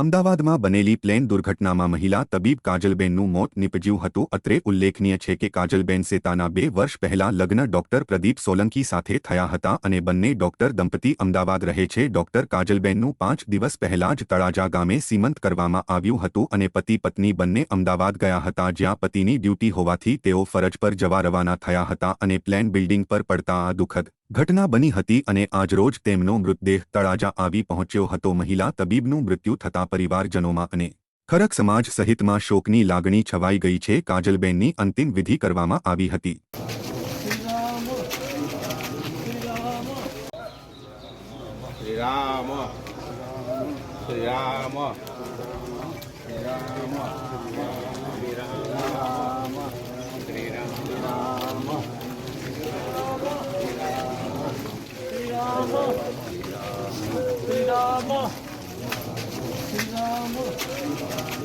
અમદાવાદમાં બનેલી પ્લેન દુર્ઘટનામાં મહિલા તબીબ કાજલબેનનું મોત નીપજ્યું હતું. અત્રે ઉલ્લેખનીય છે કે કાજલબેન સેતાના 2 વર્ષ પહેલા લગ્ન ડોક્ટર પ્રદીપ સોલંકી સાથે થયા હતા અને બંને ડોક્ટર દંપતી અમદાવાદ રહે છે. ડોક્ટર કાજલબેનનું 5 દિવસ પહેલા જ તળાજા ગામે સીમંત કરવામાં આવ્યું હતું અને પતિ પત્ની બંને અમદાવાદ ગયા હતા, જ્યાં પતિની ડ્યુટી હોવાથી તેઓ ફરજ પર જવા રવાના થયા હતા અને પ્લેન બિલ્ડિંગ પર પડતા આ દુઃખદ ઘટના બની હતી અને આજરોજ તેમનો મૃતદેહ તળાજા આવી પહોંચ્યો હતો. મહિલા તબીબનું મૃત્યુ થતાં પરિવારજનોમાં અને ખરક સમાજ સહિતમાં શોકની લાગણી છવાઈ ગઈ છે. કાજલબેનની અંતિમ વિધિ કરવામાં આવી હતી. Sri Rama